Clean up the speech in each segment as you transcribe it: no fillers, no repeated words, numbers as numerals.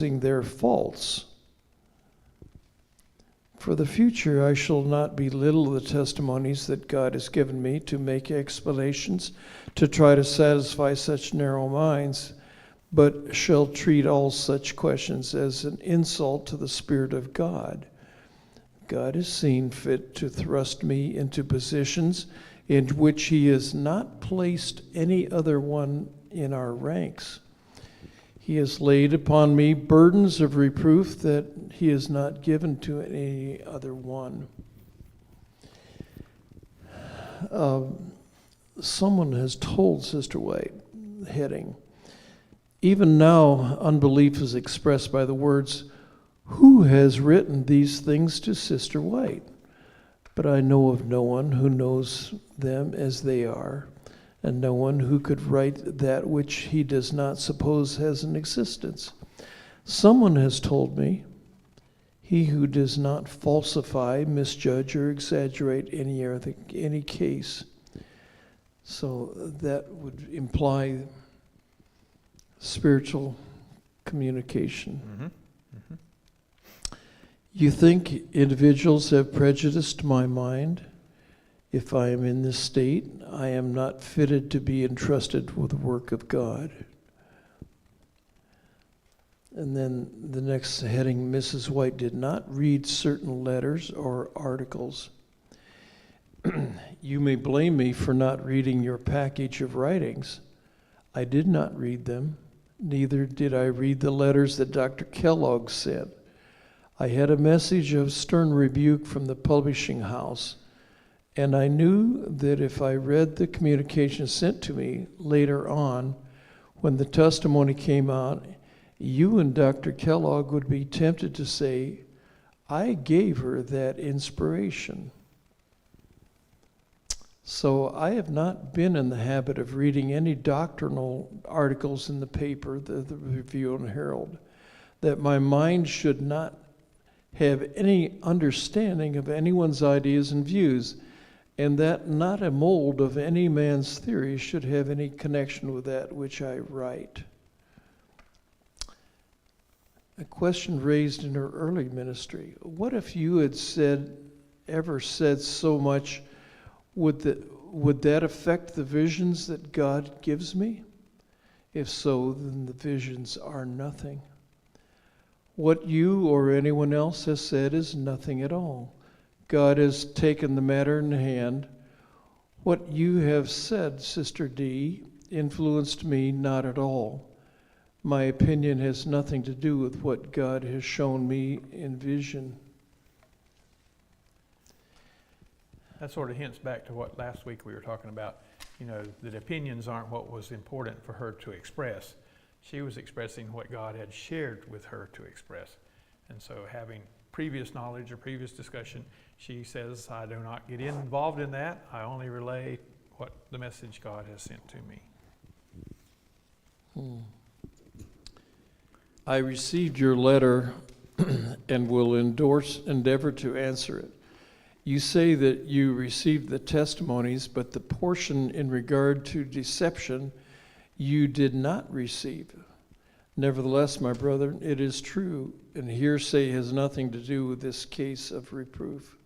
their faults. For the future, I shall not belittle the testimonies that God has given me to make explanations to try to satisfy such narrow minds, but shall treat all such questions as an insult to the Spirit of God. God has seen fit to thrust me into positions in which He has not placed any other one in our ranks. He has laid upon me burdens of reproof that He has not given to any other one. Someone has told Sister White, heading, even now unbelief is expressed by the words, "Who has written these things to Sister White?" But I know of no one who knows them as they are, and no one who could write that which he does not suppose has an existence. Someone has told me, he who does not falsify, misjudge, or exaggerate any case. So that would imply spiritual communication. Mm-hmm. Mm-hmm. You think individuals have prejudiced my mind? If I am in this state, I am not fitted to be entrusted with the work of God. And then the next heading, Mrs. White did not read certain letters or articles. You may blame me for not reading your package of writings. I did not read them. Neither did I read the letters that Dr. Kellogg sent. I had a message of stern rebuke from the publishing house, and I knew that if I read the communication sent to me later on, when the testimony came out, you and Dr. Kellogg would be tempted to say, I gave her that inspiration. So I have not been in the habit of reading any doctrinal articles in the paper, the Review and Herald, that my mind should not have any understanding of anyone's ideas and views, and that not a mold of any man's theory should have any connection with that which I write. A question raised in her early ministry: what if you had ever said so much, would that affect the visions that God gives me? If so, then the visions are nothing. What you or anyone else has said is nothing at all. God has taken the matter in hand. What you have said, Sister D, influenced me not at all. My opinion has nothing to do with what God has shown me in vision. That sort of hints back to what last week we were talking about, that opinions aren't what was important for her to express. She was expressing what God had shared with her to express. And so having previous knowledge or previous discussion, she says, I do not get involved in that. I only relay what the message God has sent to me. I received your letter and will endeavor to answer it. You say that you received the testimonies, but the portion in regard to deception you did not receive. Nevertheless, my brother, it is true, and hearsay has nothing to do with this case of reproof.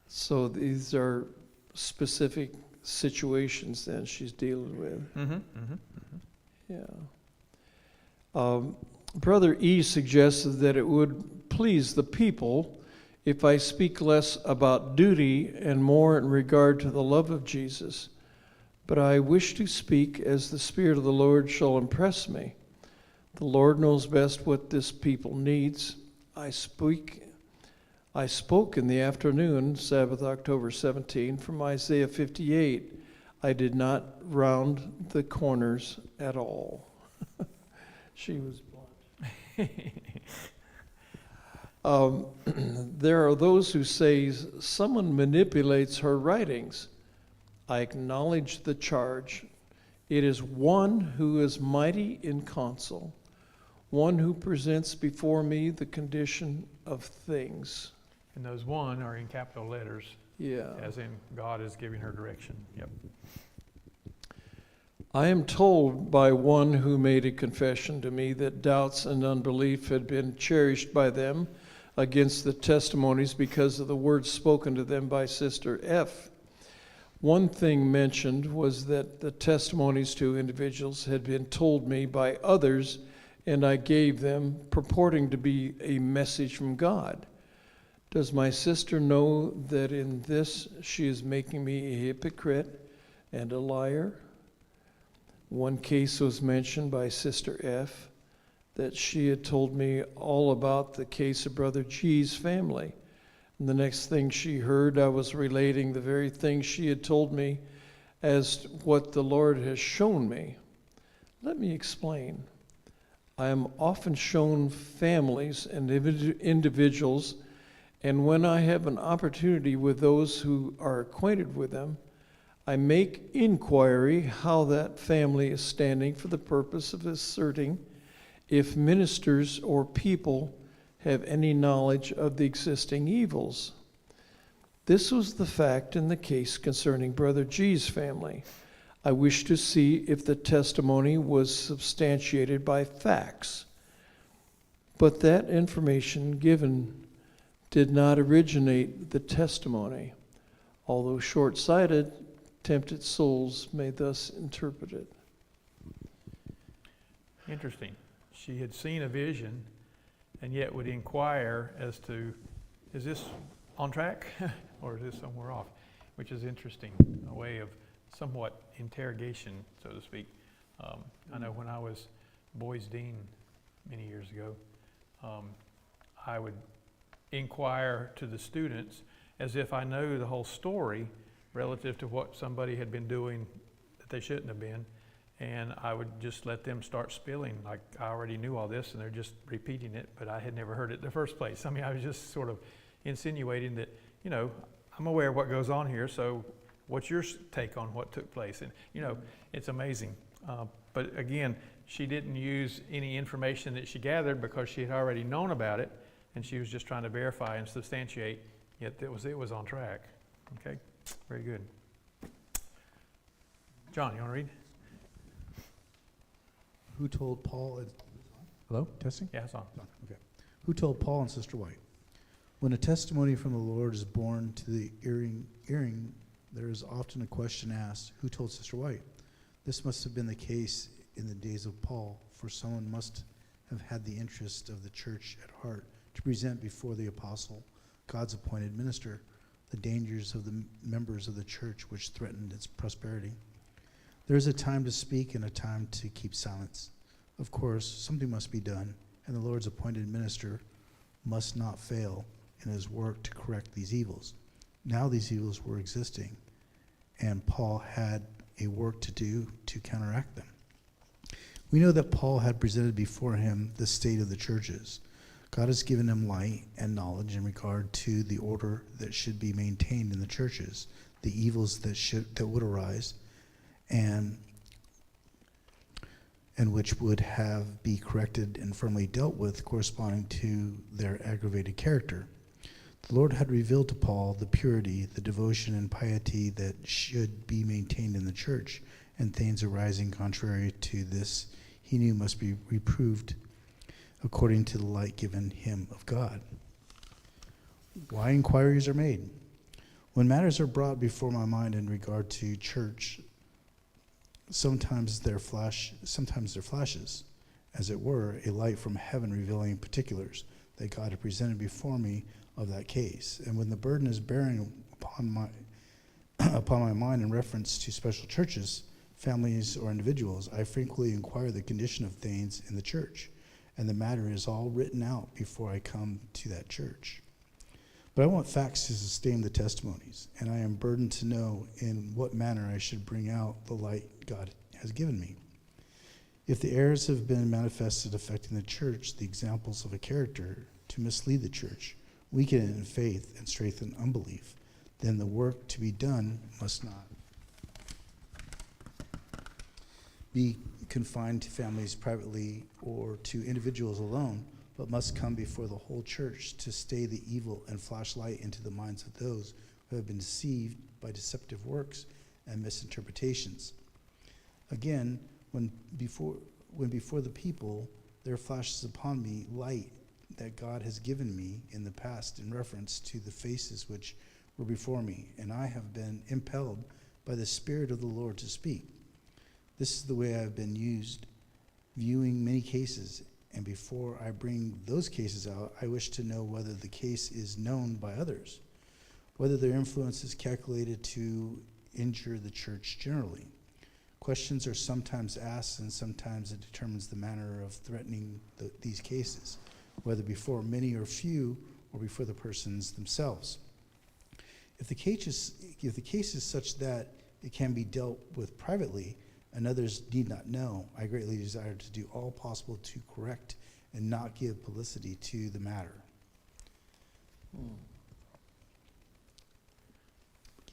So these are specific situations then she's dealing with. Mm-hmm, mm-hmm, mm-hmm. Yeah. Brother E suggested that it would please the people if I speak less about duty and more in regard to the love of Jesus. But I wish to speak as the Spirit of the Lord shall impress me. The Lord knows best what this people needs. I spoke in the afternoon, Sabbath, October 17, from Isaiah 58. I did not round the corners at all. She was blunt. There are those who say someone manipulates her writings. I acknowledge the charge. It is one who is mighty in counsel, one who presents before me the condition of things. And those one are in capital letters. Yeah. As in God is giving her direction. Yep. I am told by one who made a confession to me that doubts and unbelief had been cherished by them against the testimonies because of the words spoken to them by Sister F. One thing mentioned was that the testimonies to individuals had been told me by others, and I gave them, purporting to be a message from God. Does my sister know that in this she is making me a hypocrite and a liar? One case was mentioned by Sister F, that she had told me all about the case of Brother G's family. And the next thing she heard, I was relating the very thing she had told me as what the Lord has shown me. Let me explain. I am often shown families and individuals, and when I have an opportunity with those who are acquainted with them, I make inquiry how that family is standing for the purpose of asserting if ministers or people have any knowledge of the existing evils. This was the fact in the case concerning Brother G's family. I wished to see if the testimony was substantiated by facts, but that information given did not originate the testimony, although short-sighted, tempted souls may thus interpret it. Interesting. She had seen a vision and yet would inquire as to, is this on track or is this somewhere off? Which is interesting, a way of somewhat interrogation, so to speak. I know when I was boys dean many years ago, I would inquire to the students as if I know the whole story relative to what somebody had been doing that they shouldn't have been, and I would just let them start spilling like I already knew all this and they're just repeating it, but I had never heard it in the first place. I mean, I was just sort of insinuating that, I'm aware of what goes on here, so what's your take on what took place? And, it's amazing. But again, she didn't use any information that she gathered because she had already known about it, and she was just trying to verify and substantiate, yet it was on track. Okay? Very good. John, you want to read? Who told Paul and... Hello? Testing? Yeah, it's on. Okay. Who told Paul and Sister White? When a testimony from the Lord is borne to the hearing, there is often a question asked, who told Sister White? This must have been the case in the days of Paul, for someone must have had the interest of the church at heart to present before the apostle, God's appointed minister, the dangers of the members of the church which threatened its prosperity. There is a time to speak and a time to keep silence. Of course, something must be done, and the Lord's appointed minister must not fail in his work to correct these evils. Now these evils were existing, and Paul had a work to do to counteract them. We know that Paul had presented before him the state of the churches. God has given him light and knowledge in regard to the order that should be maintained in the churches, the evils that would arise, and which would be corrected and firmly dealt with corresponding to their aggravated character. The Lord had revealed to Paul the purity, the devotion, and piety that should be maintained in the church, and things arising contrary to this he knew must be reproved according to the light given him of God. Why inquiries are made? When matters are brought before my mind in regard to church, sometimes there flashes, as it were, a light from heaven revealing particulars that God had presented before me of that case. And when the burden is bearing upon my mind in reference to special churches, families, or individuals, I frequently inquire the condition of things in the church, and the matter is all written out before I come to that church. But I want facts to sustain the testimonies, and I am burdened to know in what manner I should bring out the light God has given me. If the errors have been manifested affecting the church, the examples of a character to mislead the church, weaken it in faith, and strengthen unbelief, then the work to be done must not be confined to families privately or to individuals alone, but must come before the whole church to stay the evil and flash light into the minds of those who have been deceived by deceptive works and misinterpretations. Again, when before the people there flashes upon me light that God has given me in the past in reference to the faces which were before me, and I have been impelled by the Spirit of the Lord to speak. This is the way I have been used, viewing many cases, and before I bring those cases out, I wish to know whether the case is known by others, whether their influence is calculated to injure the church generally. Questions are sometimes asked, and sometimes it determines the manner of threatening these cases, whether before many or few, or before the persons themselves. If the case is such that it can be dealt with privately, and others need not know, I greatly desire to do all possible to correct and not give publicity to the matter.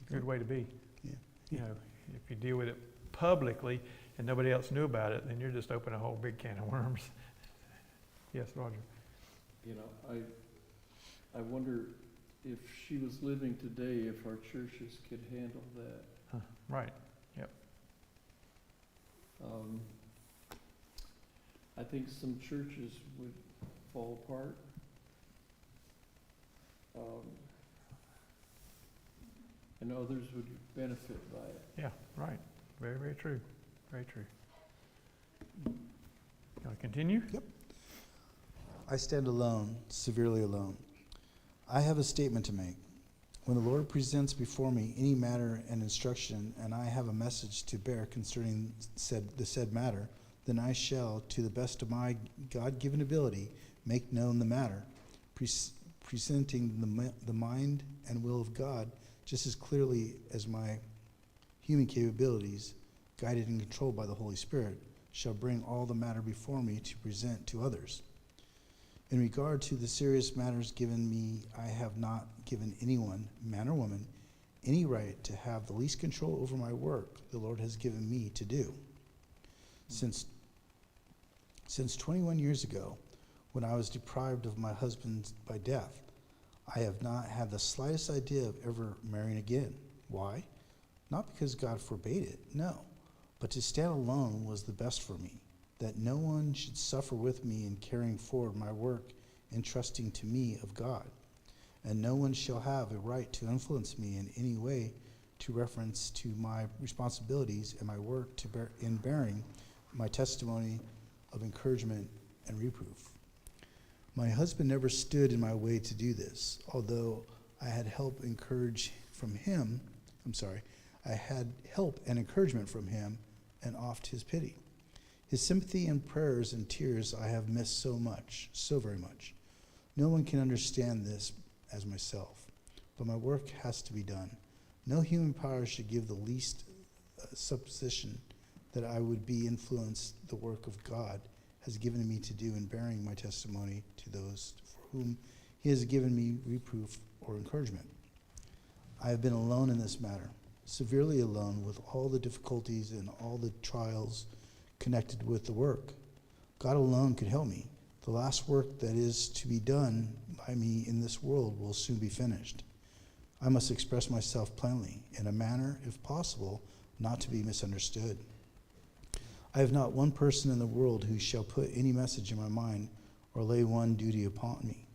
Good way to be. Yeah. You know, if you deal with it publicly and nobody else knew about it, then you're just opening a whole big can of worms. Yes, Roger. You know, I wonder if she was living today, if our churches could handle that. Right. Yep. I think some churches would fall apart. And others would benefit by it. Yeah, right. Very, very true. Very true. You want to continue? Yep. I stand alone, severely alone. I have a statement to make. When the Lord presents before me any matter and instruction, and I have a message to bear concerning the said matter, then I shall, to the best of my God-given ability, make known the matter, presenting the mind and will of God just as clearly as my human capabilities, guided and controlled by the Holy Spirit, shall bring all the matter before me to present to others. In regard to the serious matters given me, I have not given anyone, man or woman, any right to have the least control over my work the Lord has given me to do. Since 21 years ago, when I was deprived of my husband by death, I have not had the slightest idea of ever marrying again. Why? Not because God forbade it, no, but to stand alone was the best for me, that no one should suffer with me in carrying forward my work entrusting to me of God, and no one shall have a right to influence me in any way to reference to my responsibilities and my work in bearing my testimony of encouragement and reproof. My husband never stood in my way to do this, although I had help and encouragement from him, and oft his pity. His sympathy and prayers and tears I have missed so much, so very much. No one can understand this as myself, but my work has to be done. No human power should give the least supposition that I would be influenced the work of God has given me to do in bearing my testimony to those for whom he has given me reproof or encouragement. I have been alone in this matter, severely alone with all the difficulties and all the trials connected with the work. God alone could help me. The last work that is to be done by me in this world will soon be finished. I must express myself plainly, in a manner, if possible, not to be misunderstood. I have not one person in the world who shall put any message in my mind or lay one duty upon me.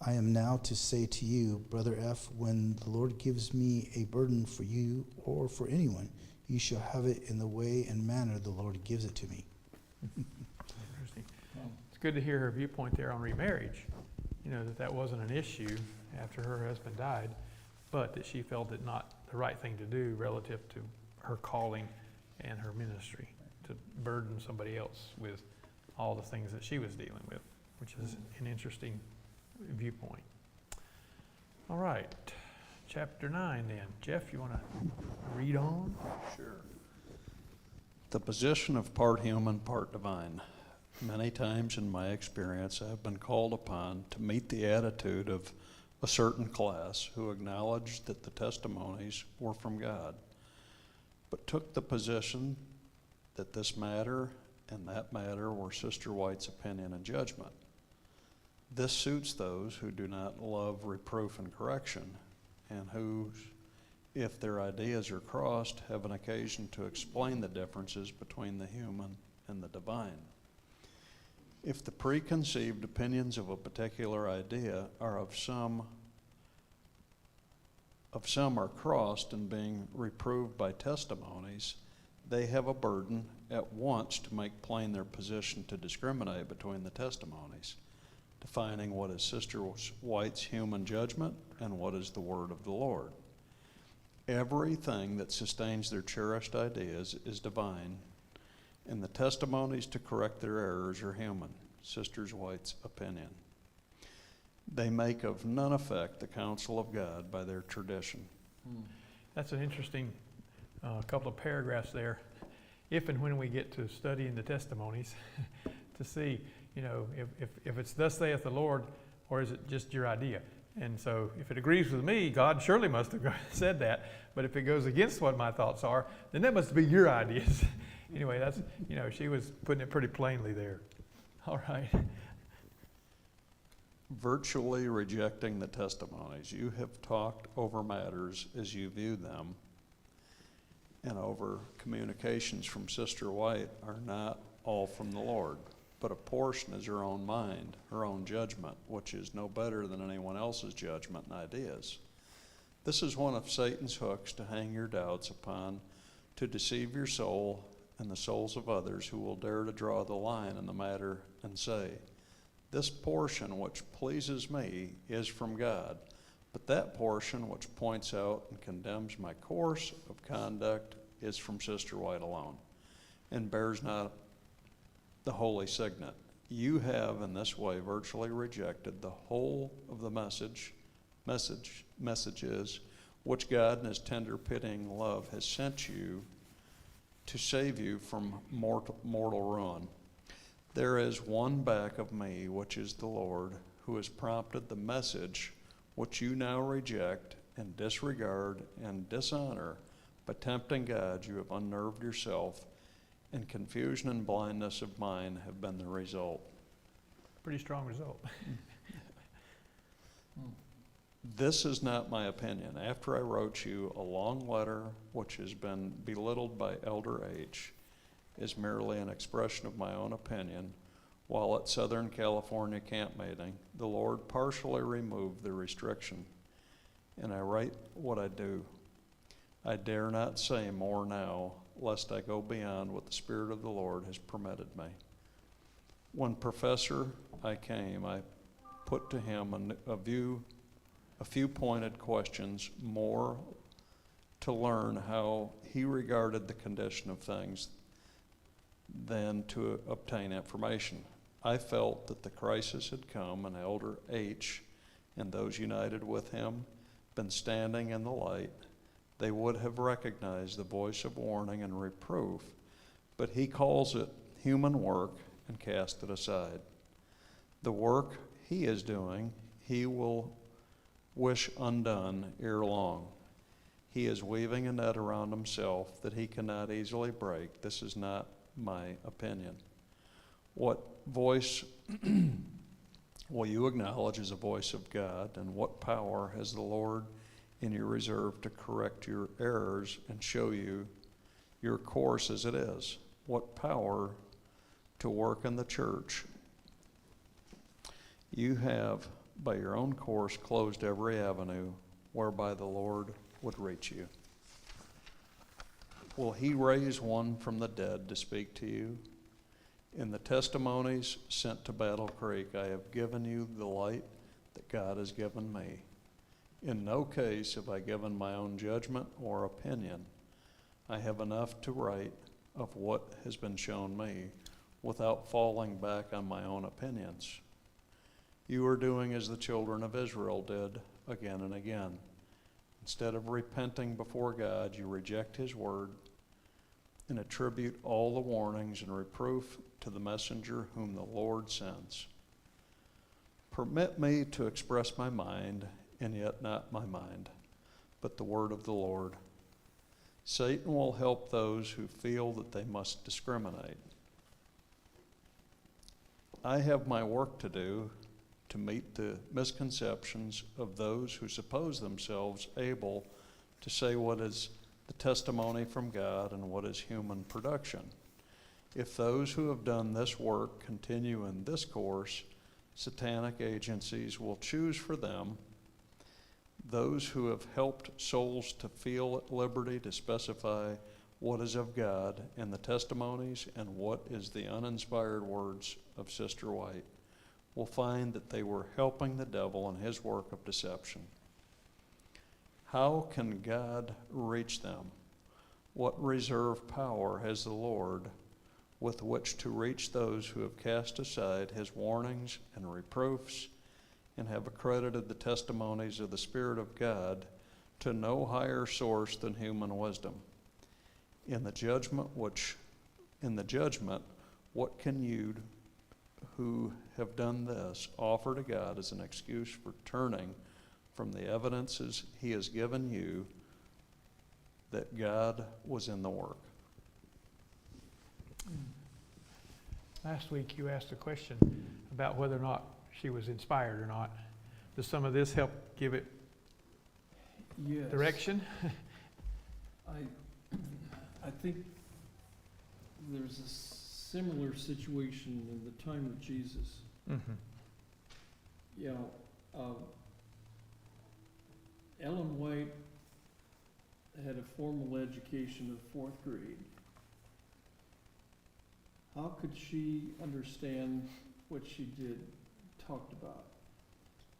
I am now to say to you, Brother F., when the Lord gives me a burden for you or for anyone, you shall have it in the way and manner the Lord gives it to me. Interesting. It's good to hear her viewpoint there on remarriage. You know, that wasn't an issue after her husband died, but that she felt it not the right thing to do relative to her calling and her ministry, to burden somebody else with all the things that she was dealing with, which is an interesting viewpoint. All right, chapter 9 then. Jeff, you want to read on? Sure. The position of part human, part divine. Many times in my experience, I have been called upon to meet the attitude of a certain class who acknowledged that the testimonies were from God, but took the position that this matter and that matter were Sister White's opinion and judgment. This suits those who do not love reproof and correction, and whose if their ideas are crossed, have an occasion to explain the differences between the human and the divine. If the preconceived opinions of a particular idea are of some are crossed and being reproved by testimonies, they have a burden at once to make plain their position, to discriminate between the testimonies, defining what is Sister White's human judgment and what is the word of the Lord. Everything that sustains their cherished ideas is divine, and the testimonies to correct their errors are human, Sister White's opinion. They make of none effect the counsel of God by their tradition. That's an interesting couple of paragraphs there. If and when we get to studying the testimonies, to see, if it's thus saith the Lord, or is it just your idea? And so if it agrees with me, God surely must have said that. But if it goes against what my thoughts are, then that must be your ideas. Anyway, that's, she was putting it pretty plainly there. All right. Virtually rejecting the testimonies. You have talked over matters as you view them, and over communications from Sister White are not all from the Lord, but a portion is her own mind, her own judgment, which is no better than anyone else's judgment and ideas. This is one of Satan's hooks to hang your doubts upon, to deceive your soul and the souls of others who will dare to draw the line in the matter and say, this portion which pleases me is from God, but that portion which points out and condemns my course of conduct is from Sister White alone, and bears not the holy signet. You have in this way virtually rejected the whole of the messages which God in his tender pitying love has sent you to save you from mortal ruin. There is one back of me, which is the Lord, who has prompted the message which you now reject and disregard and dishonor. By tempting God, you have unnerved yourself, and confusion and blindness of mind have been the result. Pretty strong result. This is not my opinion. After I wrote you a long letter which has been belittled by Elder H, is merely an expression of my own opinion, while at Southern California camp meeting, the Lord partially removed the restriction, and I write what I do. I dare not say more now, lest I go beyond what the Spirit of the Lord has permitted me. When Professor I came, I put to him a few pointed questions, more to learn how he regarded the condition of things than to obtain information. I felt that the crisis had come, and Elder H and those united with him been standing in the light. They would have recognized the voice of warning and reproof, but he calls it human work and cast it aside. The work he is doing, he will wish undone ere long. He is weaving a net around himself that he cannot easily break. This is not my opinion. What voice will you acknowledge as a voice of God, and what power has the Lord in your reserve to correct your errors and show you your course as it is? What power to work in the church? You have, by your own course, closed every avenue whereby the Lord would reach you. Will he raise one from the dead to speak to you? In the testimonies sent to Battle Creek, I have given you the light that God has given me. In no case have I given my own judgment or opinion. I have enough to write of what has been shown me without falling back on my own opinions. You are doing as the children of Israel did again and again. Instead of repenting before God, you reject his word and attribute all the warnings and reproof to the messenger whom the Lord sends. Permit me to express my mind, and yet not my mind, but the word of the Lord. Satan will help those who feel that they must discriminate. I have my work to do to meet the misconceptions of those who suppose themselves able to say what is the testimony from God and what is human production. If those who have done this work continue in this course, satanic agencies will choose for them those who have helped souls to feel at liberty to specify what is of God in the testimonies and what is the uninspired words of Sister White, will find that they were helping the devil in his work of deception. How can God reach them? What reserve power has the Lord with which to reach those who have cast aside his warnings and reproofs and have accredited the testimonies of the Spirit of God to no higher source than human wisdom? In the judgment, what can you who have done this offer to God as an excuse for turning from the evidences he has given you that God was in the work? Last week you asked a question about whether or not she was inspired or not. Does some of this help give it Yes. direction? I think there's a similar situation in the time of Jesus. Mm-hmm. You know, Ellen White had a formal education of fourth grade. How could she understand what she talked about?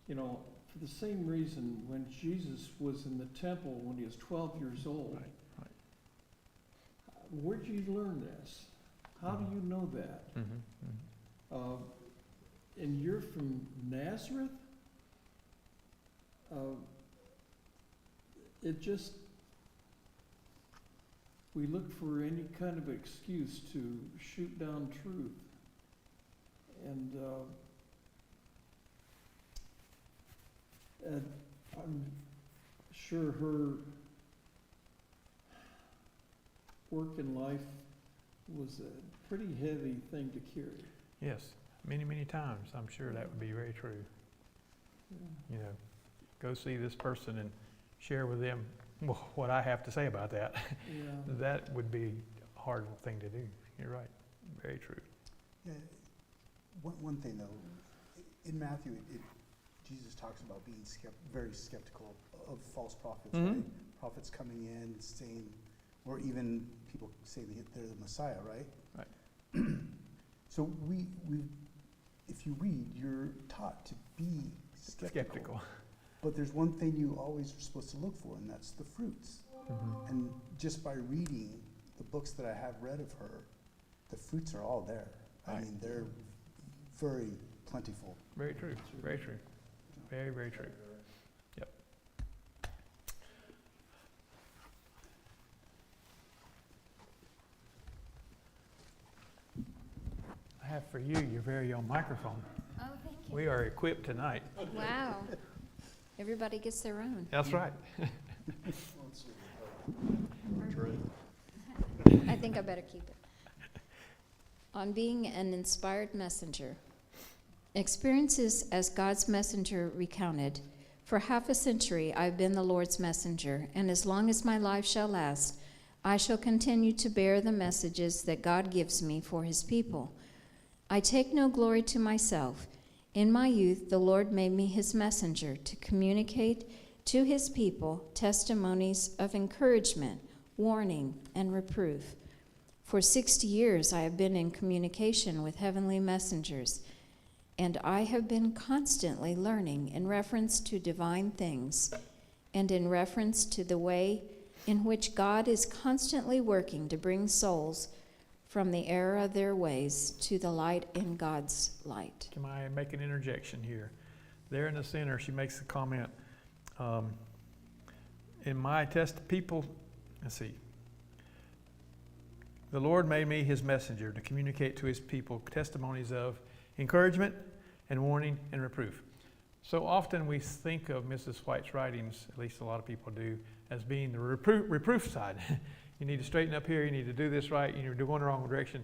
You know, for the same reason, when Jesus was in the temple when he was 12 years old, Right. where'd you learn this? How do you know that? Mm-hmm. Mm-hmm. And you're from Nazareth? We look for any kind of excuse to shoot down truth. And I'm sure her work in life was a pretty heavy thing to carry. Yes, many, many times. I'm sure that would be very true. You know, go see this person and share with them what I have to say about that. Yeah. That would be a hard thing to do. You're right. Very true. Yeah. One thing though, in Matthew, Jesus talks about being very skeptical of false prophets, Mhm. right? Prophets coming in saying, or even people saying they're the Messiah, right? Right. So if you read, you're taught to be skeptical. But there's one thing you always are supposed to look for, and that's the fruits. Mm-hmm. And just by reading the books that I have read of her, the fruits are all there. Right. I mean, they're very plentiful. Very true. Very true. Very, very true. Yep. I have for you your very own microphone. Oh, thank you. We are equipped tonight. Wow. Everybody gets their own. That's right. I think I better keep it. On being an inspired messenger. Experiences as God's messenger recounted. For half a century I've been the Lord's messenger, and as long as my life shall last, I shall continue to bear the messages that God gives me for his people. I take no glory to myself. In my youth, the Lord made me his messenger to communicate to his people testimonies of encouragement, warning, and reproof. For 60 years, I have been in communication with heavenly messengers, and I have been constantly learning in reference to divine things and in reference to the way in which God is constantly working to bring souls from the error of their ways to the light in God's light. Can I make an interjection here? There in the center, she makes the comment, in my people, let's see, the Lord made me his messenger to communicate to his people testimonies of encouragement and warning and reproof. So often we think of Mrs. White's writings, at least a lot of people do, as being the reproof side. You need to straighten up here, you need to do this right, you're going the wrong direction.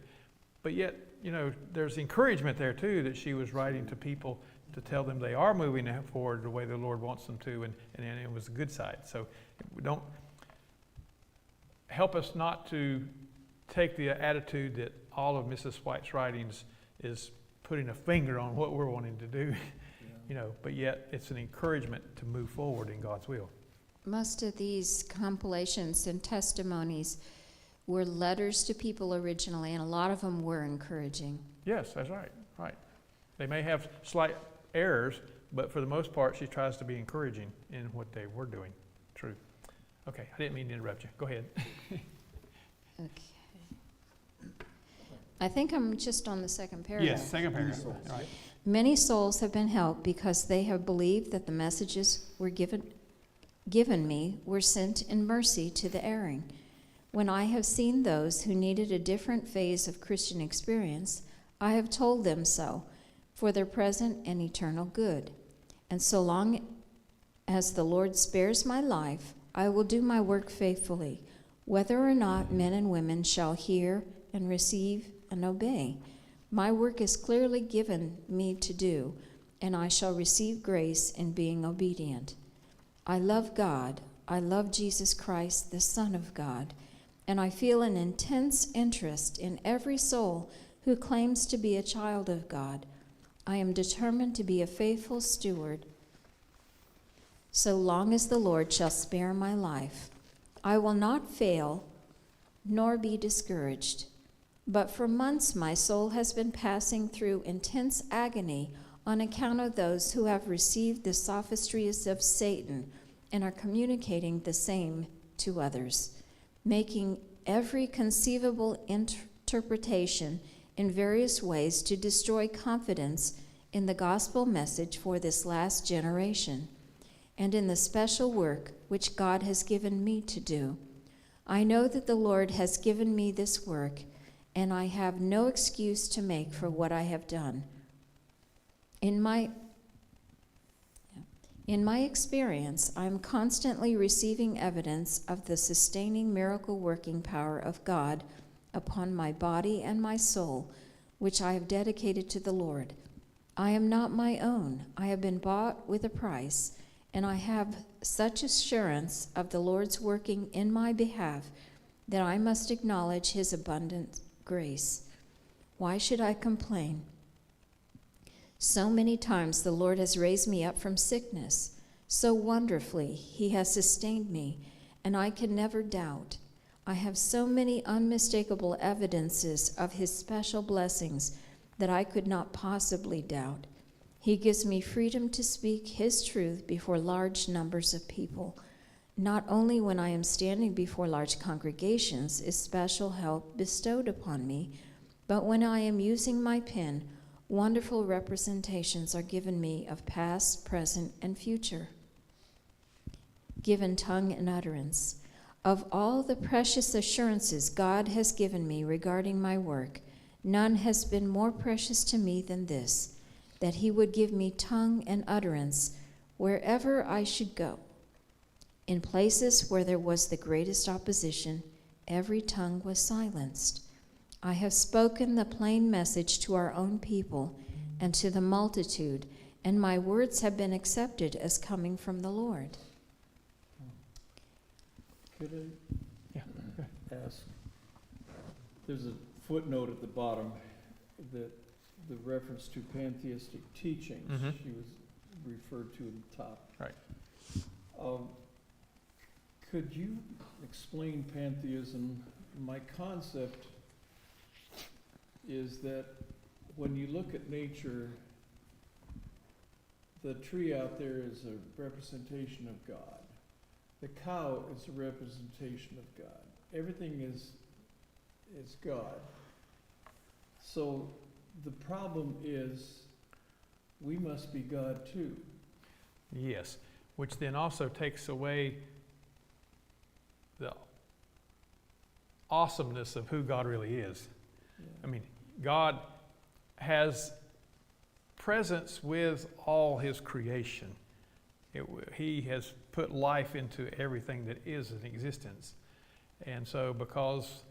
But yet, you know, there's encouragement there too, that she was writing to people to tell them they are moving forward the way the Lord wants them to, and it was the good side. So help us not to take the attitude that all of Mrs. White's writings is putting a finger on what we're wanting to do, but yet it's an encouragement to move forward in God's will. Most of these compilations and testimonies were letters to people originally, and a lot of them were encouraging. Yes, that's right. They may have slight errors, but for the most part, she tries to be encouraging in what they were doing. True. Okay, I didn't mean to interrupt you. Go ahead. Okay. I think I'm just on the second paragraph. Yes, second paragraph. All right. Many souls have been helped because they have believed that the messages were given me were sent in mercy to the erring. When I have seen those who needed a different phase of Christian experience, I have told them so, for their present and eternal good. And so long as the Lord spares my life, I will do my work faithfully, whether or not men and women shall hear and receive and obey. My work is clearly given me to do, and I shall receive grace in being obedient. I love God. I love Jesus Christ, the Son of God, and I feel an intense interest in every soul who claims to be a child of God. I am determined to be a faithful steward so long as the Lord shall spare my life. I will not fail nor be discouraged. But for months my soul has been passing through intense agony on account of those who have received the sophistries of Satan and are communicating the same to others, making every conceivable interpretation in various ways to destroy confidence in the gospel message for this last generation and in the special work which God has given me to do. I know that the Lord has given me this work, and I have no excuse to make for what I have done. In my experience, I am constantly receiving evidence of the sustaining miracle-working power of God upon my body and my soul, which I have dedicated to the Lord. I am not my own. I have been bought with a price, and I have such assurance of the Lord's working in my behalf that I must acknowledge his abundant grace. Why should I complain? So many times the Lord has raised me up from sickness. So wonderfully he has sustained me, and I can never doubt. I have so many unmistakable evidences of his special blessings that I could not possibly doubt. He gives me freedom to speak his truth before large numbers of people. Not only when I am standing before large congregations is special help bestowed upon me, but when I am using my pen, wonderful representations are given me of past, present, and future. Given tongue and utterance. Of all the precious assurances God has given me regarding my work, none has been more precious to me than this, that he would give me tongue and utterance wherever I should go. In places where there was the greatest opposition, every tongue was silenced. I have spoken the plain message to our own people and to the multitude, and my words have been accepted as coming from the Lord. Could I ask? There's a footnote at the bottom that the reference to pantheistic teachings, she was referred to at the top. Right. Could you explain pantheism? My concept is that when you look at nature, the tree out there is a representation of God. The cow is a representation of God. Everything is God. So the problem is we must be God too. Yes, which then also takes away the awesomeness of who God really is. Yeah. I mean, God has presence with all his creation. He has put life into everything that is in existence. And so because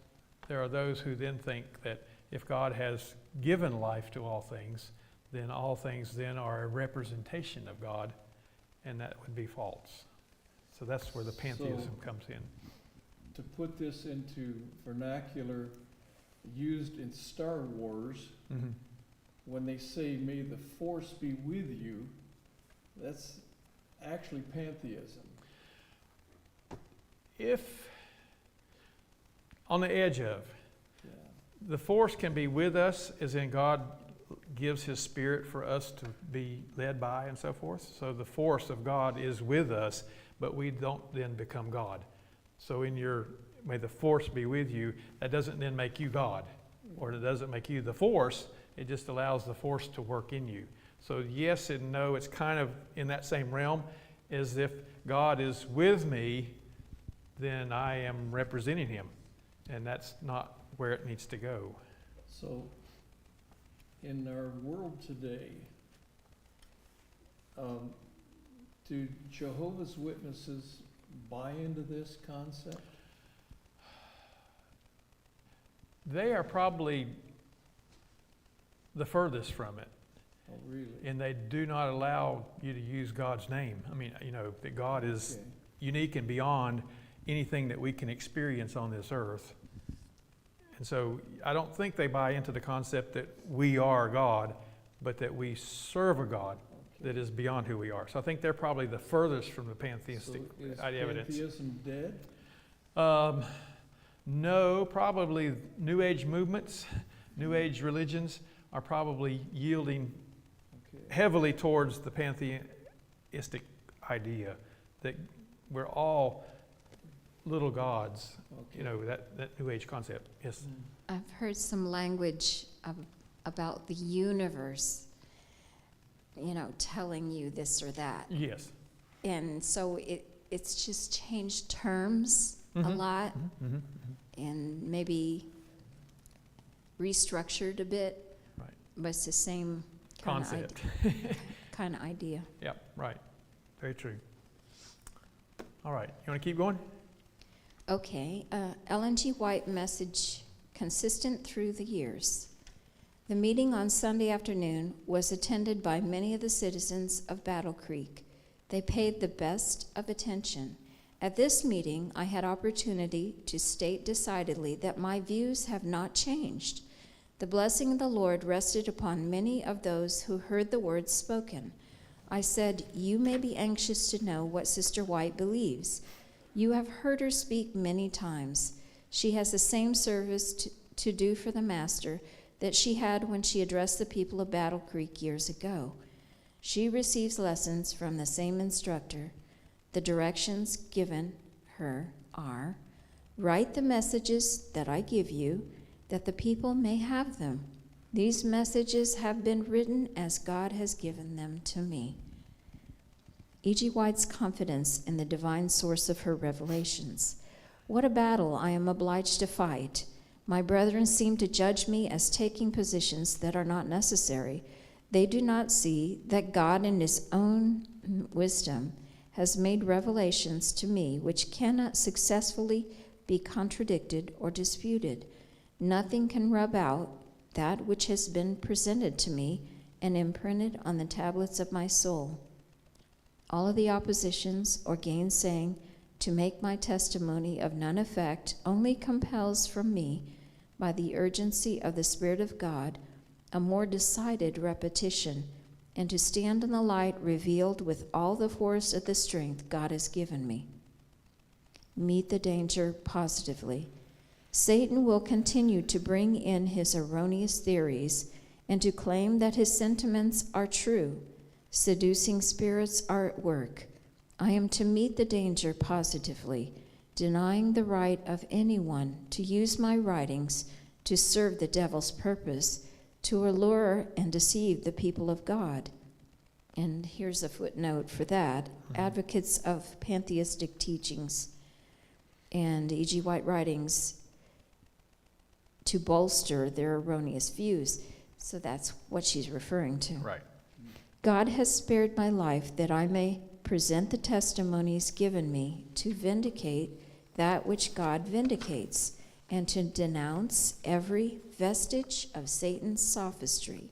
there are those who then think that if God has given life to all things then are a representation of God, and that would be false. So that's where the pantheism comes in. to put this into vernacular used in Star Wars, Mhm. when they say, "May the Force be with you," that's actually pantheism. If, on the edge of, Yeah. the force can be with us, as in God gives His Spirit for us to be led by and so forth. So the force of God is with us, but we don't then become God. So in your, may the force be with you, that doesn't then make you God, or it doesn't make you the force. It just allows the force to work in you. So yes and no, it's kind of in that same realm, as if God is with me, then I am representing Him. And that's not where it needs to go. So, in our world today, do Jehovah's Witnesses buy into this concept? They are probably the furthest from it, Oh, really? and they do not allow you to use God's name. I mean, that God is Okay. unique and beyond anything that we can experience on this earth. And so I don't think they buy into the concept that we are God, but that we serve a God that is beyond who we are. So I think they're probably the furthest from the pantheistic So is evidence. pantheism dead? No, probably New Age movements, New Age religions are probably yielding Okay. heavily towards the pantheistic idea that we're all little gods, Okay. that New Age concept. Yes. I've heard some language about the universe, telling you this or that. Yes. And so it's just changed terms a Mhm. lot Mm-hmm. and maybe restructured a bit. Right. But it's the same Concept. kind of idea. Yep, right. Very true. All right. You want to keep going? Okay, Ellen G. White message consistent through the years. The meeting on Sunday afternoon was attended by many of the citizens of Battle Creek. They paid the best of attention. At this meeting, I had opportunity to state decidedly that my views have not changed. The blessing of the Lord rested upon many of those who heard the words spoken. I said, "You may be anxious to know what Sister White believes. You have heard her speak many times. She has the same service to do for the Master that she had when she addressed the people of Battle Creek years ago. She receives lessons from the same instructor. The directions given her are, write the messages that I give you, that the people may have them. These messages have been written as God has given them to me." E.G. White's confidence in the divine source of her revelations. What a battle I am obliged to fight. My brethren seem to judge me as taking positions that are not necessary. They do not see that God in His own wisdom has made revelations to me which cannot successfully be contradicted or disputed. Nothing can rub out that which has been presented to me and imprinted on the tablets of my soul. All of the oppositions or gainsaying to make my testimony of none effect only compels from me, by the urgency of the Spirit of God, a more decided repetition, and to stand in the light revealed with all the force of the strength God has given me. Meet the danger positively. Satan will continue to bring in his erroneous theories and to claim that his sentiments are true. Seducing spirits are at work. I am to meet the danger positively, denying the right of anyone to use my writings to serve the devil's purpose, to allure and deceive the people of God. And here's a footnote for that. Advocates of pantheistic teachings and E.G. White writings to bolster their erroneous views. So that's what she's referring to. Right. God has spared my life that I may present the testimonies given me to vindicate that which God vindicates, and to denounce every vestige of Satan's sophistry.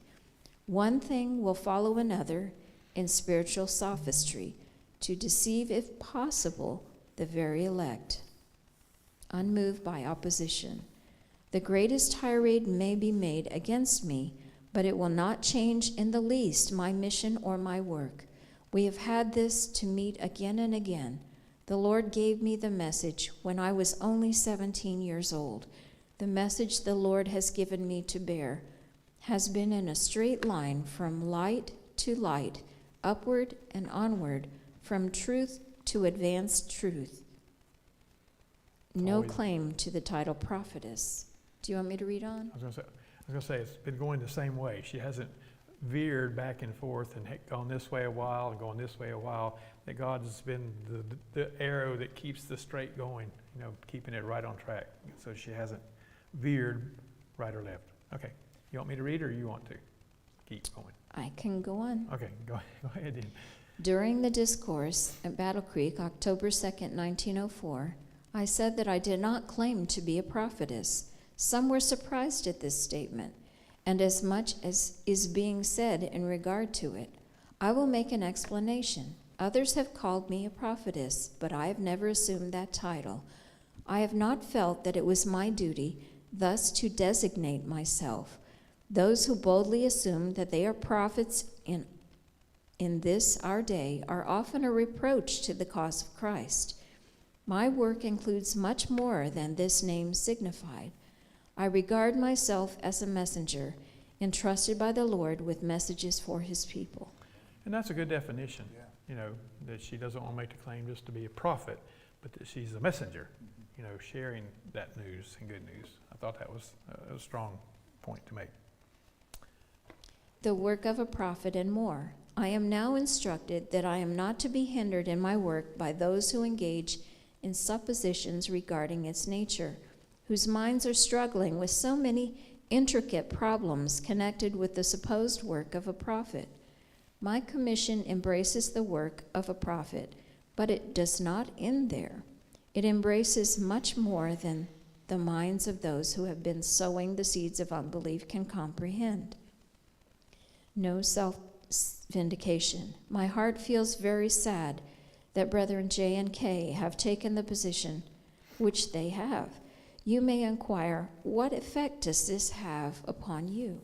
One thing will follow another in spiritual sophistry, to deceive, if possible, the very elect. unmoved by opposition. The greatest tirade may be made against me, but it will not change in the least my mission or my work. We have had this to meet again and again. The Lord gave me the message when I was only 17 years old. The message the Lord has given me to bear has been in a straight line from light to light, upward and onward, from truth to advanced truth. No Always. claim to the title prophetess. Do you want me to read on? I was going to say it's been going the same way. She hasn't veered back and forth and gone this way a while and gone this way a while. That God's been the arrow that keeps the straight going, keeping it right on track. So she hasn't veered right or left. Okay. You want me to read or you want to keep going? I can go on. Okay, go ahead then. During the discourse at Battle Creek, October 2nd, 1904, I said that I did not claim to be a prophetess. Some were surprised at this statement, and as much as is being said in regard to it, I will make an explanation. Others have called me a prophetess, but I have never assumed that title. I have not felt that it was my duty thus to designate myself. Those who boldly assume that they are prophets in this our day are often a reproach to the cause of Christ. My work includes much more than this name signified. I regard myself as a messenger, entrusted by the Lord with messages for his people. And that's a good definition, that she doesn't want to make the claim just to be a prophet, but that she's a messenger, sharing that news and good news. I thought that was a strong point to make. The work of a prophet and more. I am now instructed that I am not to be hindered in my work by those who engage in suppositions regarding its nature, whose minds are struggling with so many intricate problems connected with the supposed work of a prophet. My commission embraces the work of a prophet, but it does not end there. It embraces much more than the minds of those who have been sowing the seeds of unbelief can comprehend. No self-vindication. My heart feels very sad that Brethren J and K have taken the position which they have. You may inquire, what effect does this have upon you?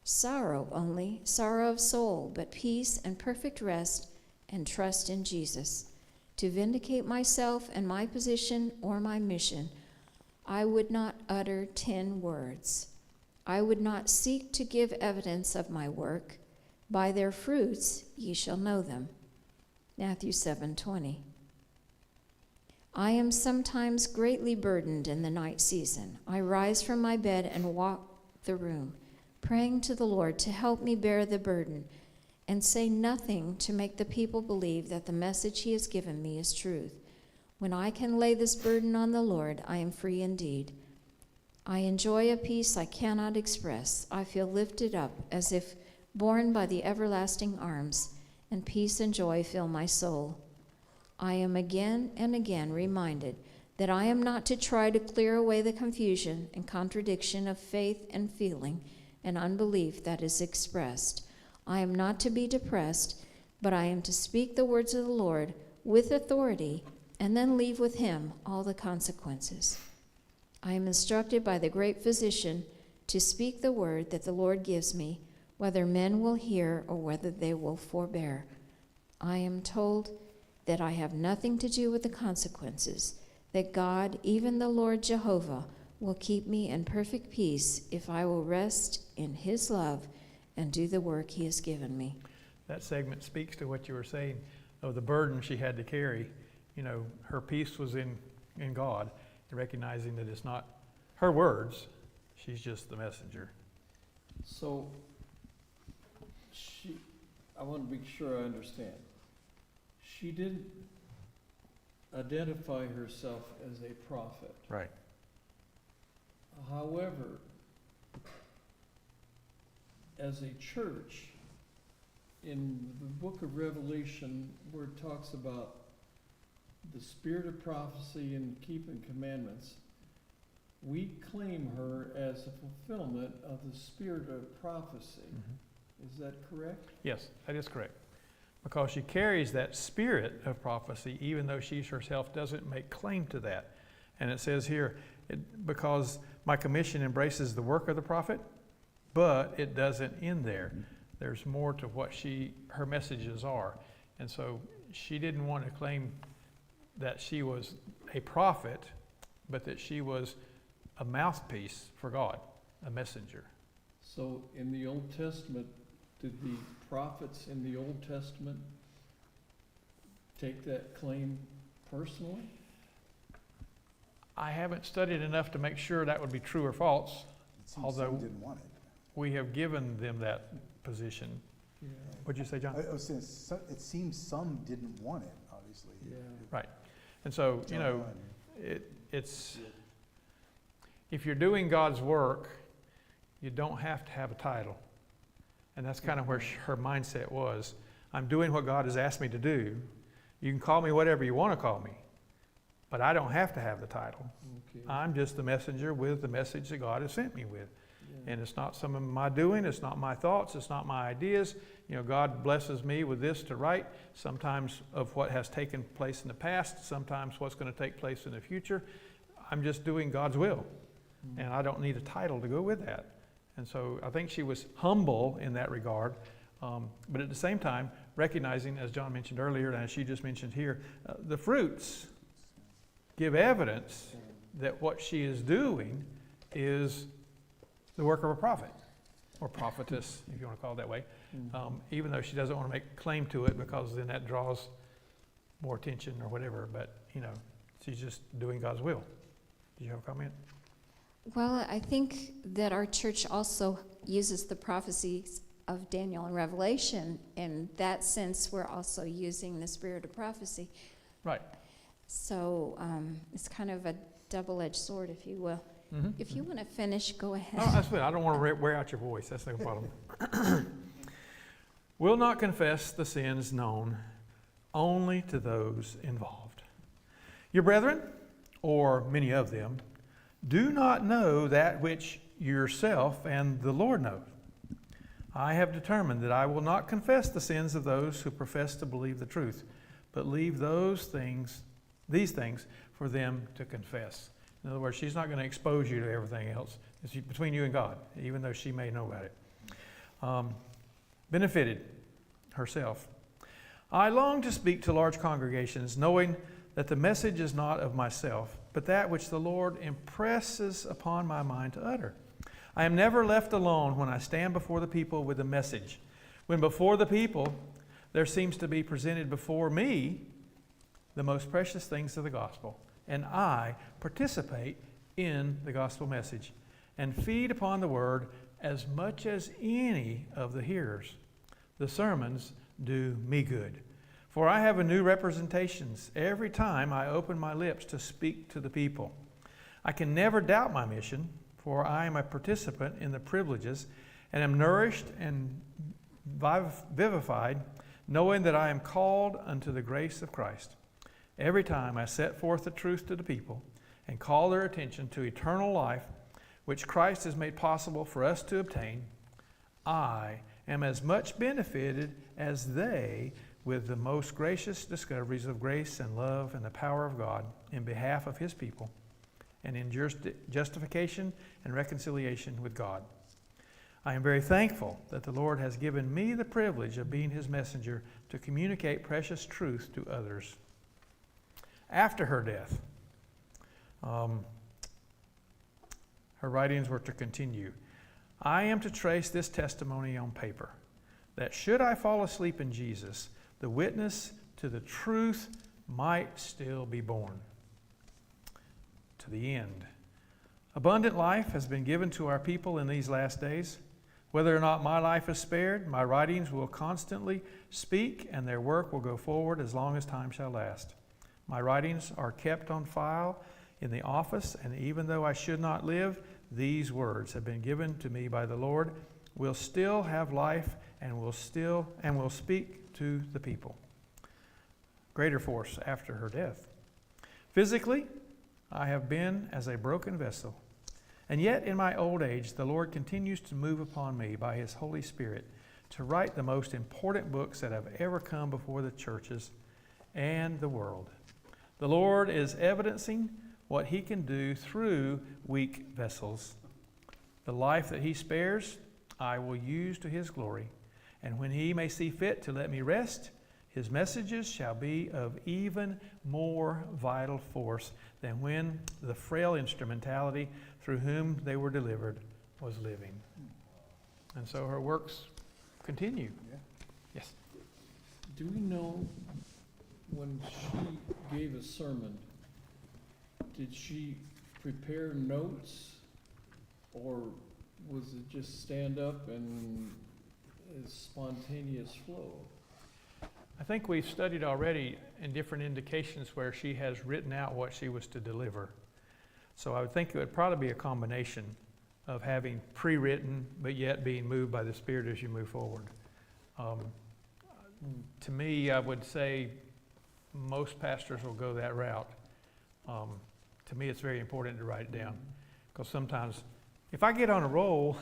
Sorrow only, sorrow of soul, but peace and perfect rest and trust in Jesus. To vindicate myself and my position or my mission, I would not utter 10 words. I would not seek to give evidence of my work. By their fruits ye shall know them. Matthew 7:20. I am sometimes greatly burdened in the night season. I rise from my bed and walk the room, praying to the Lord to help me bear the burden and say nothing to make the people believe that the message he has given me is truth. When I can lay this burden on the Lord, I am free indeed. I enjoy a peace I cannot express. I feel lifted up as if borne by the everlasting arms, and peace and joy fill my soul. I am again and again reminded that I am not to try to clear away the confusion and contradiction of faith and feeling and unbelief that is expressed. I am not to be depressed, but I am to speak the words of the Lord with authority and then leave with him all the consequences. I am instructed by the great physician to speak the word that the Lord gives me, whether men will hear or whether they will forbear. I am told that I have nothing to do with the consequences, that God, even the Lord Jehovah, will keep me in perfect peace if I will rest in his love and do the work he has given me. That segment speaks to what you were saying of the burden she had to carry. Her peace was in God, recognizing that it's not her words, she's just the messenger. So, I want to make sure I understand. She didn't identify herself as a prophet. Right. However, as a church, in the book of Revelation, where it talks about the spirit of prophecy and keeping commandments, we claim her as a fulfillment of the spirit of prophecy. Mm-hmm. Is that correct? Yes, that is correct. Because she carries that spirit of prophecy, even though she herself doesn't make claim to that. And it says here, because my commission embraces the work of the prophet, but it doesn't end there. There's more to what her messages are. And so she didn't want to claim that she was a prophet, but that she was a mouthpiece for God, a messenger. So in the Old Testament, did the prophets in the Old Testament take that claim personally? I haven't studied enough to make sure that would be true or false, It seems although some didn't want it. we have given them that position. Yeah. What'd you say, John? I was saying, it seems some didn't want it, obviously. Yeah. And so, it's, if you're doing God's work, you don't have to have a title. And that's kind of where her mindset was. I'm doing what God has asked me to do. You can call me whatever you want to call me, but I don't have to have the title. Okay. I'm just the messenger with the message that God has sent me with. Yeah. And it's not some of my doing, it's not my thoughts, it's not my ideas. God blesses me with this to write, sometimes of what has taken place in the past, sometimes what's going to take place in the future. I'm just doing God's will, and I don't need a title to go with that. And so I think she was humble in that regard, but at the same time, recognizing, as John mentioned earlier, and as she just mentioned here, the fruits give evidence that what she is doing is the work of a prophet, or prophetess, if you want to call it that way, even though she doesn't want to make claim to it, because then that draws more attention or whatever, but, she's just doing God's will. Do you have a comment? Well, I think that our church also uses the prophecies of Daniel and Revelation. In that sense, we're also using the spirit of prophecy. Right. So it's kind of a double-edged sword, if you will. Mm-hmm. If you want to finish, go ahead. Oh, that's good. I don't want to wear out your voice. That's no problem. Will not confess the sins known only to those involved. Your brethren, or many of them, do not know that which yourself and the Lord know. I have determined that I will not confess the sins of those who profess to believe the truth, but leave these things for them to confess. In other words, she's not going to expose you to everything else. It's between you and God, even though she may know about it. Benefited herself. I long to speak to large congregations, knowing that the message is not of myself, but that which the Lord impresses upon my mind to utter. I am never left alone when I stand before the people with a message. When before the people there seems to be presented before me the most precious things of the gospel, and I participate in the gospel message and feed upon the word as much as any of the hearers. The sermons do me good, for I have a new representations every time I open my lips to speak to the people. I can never doubt my mission, for I am a participant in the privileges and am nourished and vivified, knowing that I am called unto the grace of Christ. Every time I set forth the truth to the people and call their attention to eternal life, which Christ has made possible for us to obtain, I am as much benefited as they with the most gracious discoveries of grace and love and the power of God in behalf of His people, and in justification and reconciliation with God. I am very thankful that the Lord has given me the privilege of being His messenger to communicate precious truth to others. After her death, her writings were to continue. I am to trace this testimony on paper, that should I fall asleep in Jesus, the witness to the truth might still be borne. To the end. Abundant life has been given to our people in these last days. Whether or not my life is spared, my writings will constantly speak, and their work will go forward as long as time shall last. My writings are kept on file in the office, and even though I should not live, these words have been given to me by the Lord, will still have life, and will speak to the people. Greater force after her death. Physically, I have been as a broken vessel, and yet in my old age the Lord continues to move upon me by His Holy Spirit to write the most important books that have ever come before the churches and the world. The Lord is evidencing what he can do through weak vessels. The life that he spares, I will use to his glory. And when he may see fit to let me rest, his messages shall be of even more vital force than when the frail instrumentality through whom they were delivered was living. And so her works continue. Yes. Do we know when she gave a sermon, did she prepare notes, or was it just stand up and a spontaneous flow? I think we've studied already in different indications where she has written out what she was to deliver. So I would think it would probably be a combination of having pre-written, but yet being moved by the Spirit as you move forward. To me, I would say most pastors will go that route. To me, it's very important to write it down, because sometimes if I get on a roll,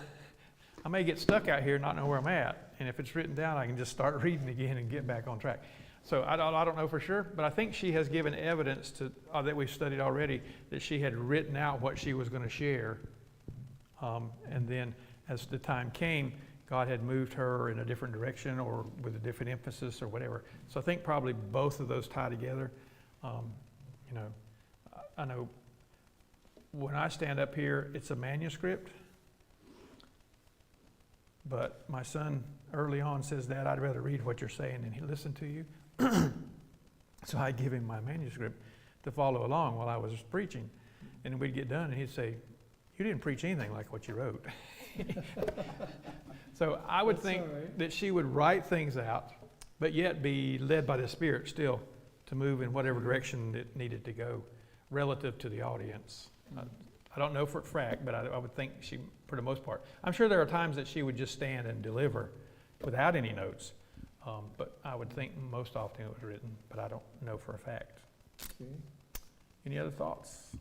I may get stuck out here and not know where I'm at. And if it's written down, I can just start reading again and get back on track. So I don't know for sure, but I think she has given evidence to that we've studied already, that she had written out what she was going to share. And then as the time came, God had moved her in a different direction or with a different emphasis or whatever. So I think probably both of those tie together. I know when I stand up here, it's a manuscript. But my son early on says, "Dad, I'd rather read what you're saying than he listen to you." So I give him my manuscript to follow along while I was preaching. And we'd get done and he'd say, "You didn't preach anything like what you wrote." So I would think that she would write things out, but yet be led by the Spirit still to move in whatever direction it needed to go relative to the audience. I don't know for a fact, but I would think she, for the most part. I'm sure there are times that she would just stand and deliver without any notes, but I would think most often it was written, but I don't know for a fact. Okay. Any other thoughts?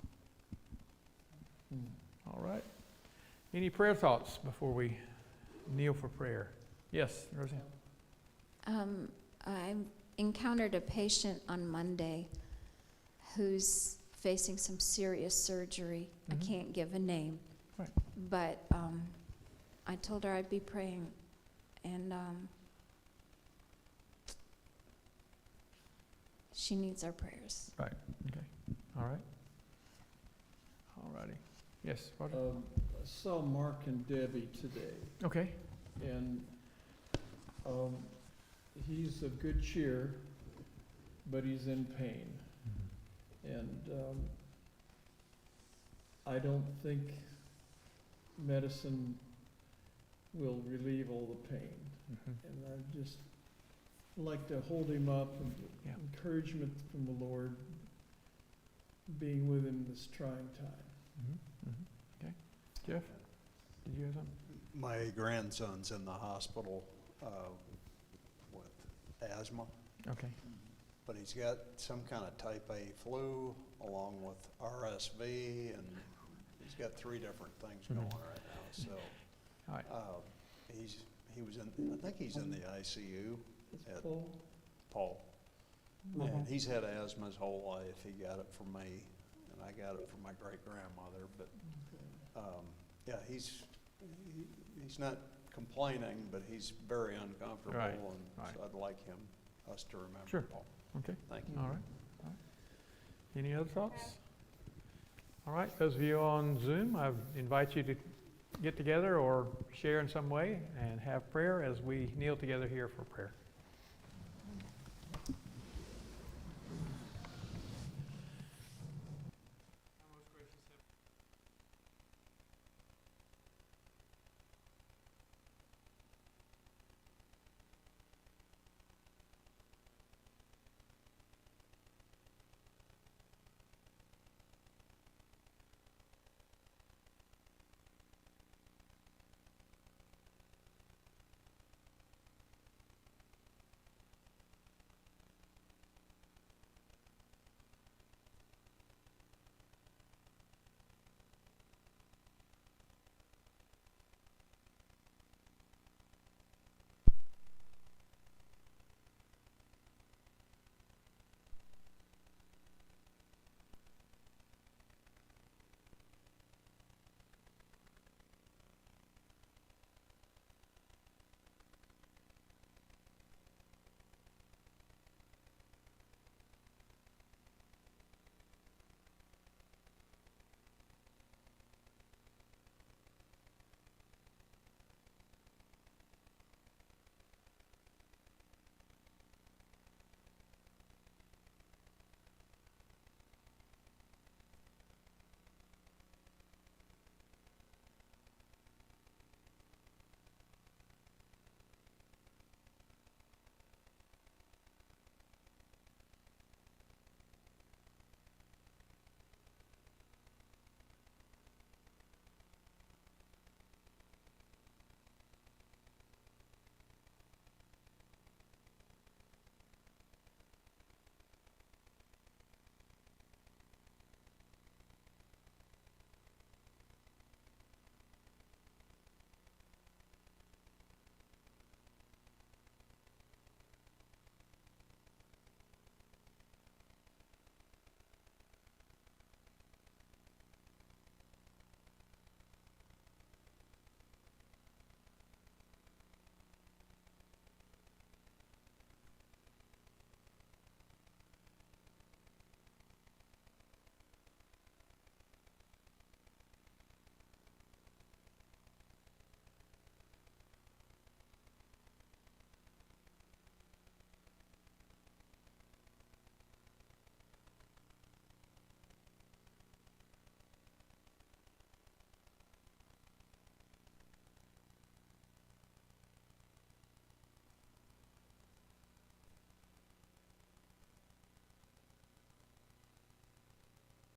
All right. Any prayer thoughts before we kneel for prayer? Yes, Roseanne. I encountered a patient on Monday who's facing some serious surgery. Mhm. I can't give a name. Right. But I told her I'd be praying. And she needs our prayers. Right. Okay. All right. All righty. Yes, Roger. I saw Mark and Debbie today, Okay. and he's of good cheer, but he's in pain. And I don't think medicine will relieve all the pain. And I just like to hold him up and Yeah. encouragement from the Lord being with him this trying time. Okay. Jeff, did you have something? My grandson's in the hospital with asthma, Okay. but he's got some kind of type A flu along with RSV, and he's got 3 different things going right now. So All right. he was in, I think he's in the ICU, It's at full. Paul. And he's had asthma his whole life. He got it from me, and I got it from my great-grandmother. But yeah, he's not complaining, but he's very uncomfortable, Right, and right. so I'd like us to remember Sure. Paul. Okay. Thank you. All right. All right. Any other thoughts? All right. Those of you on Zoom, I invite you to get together or share in some way and have prayer as we kneel together here for prayer.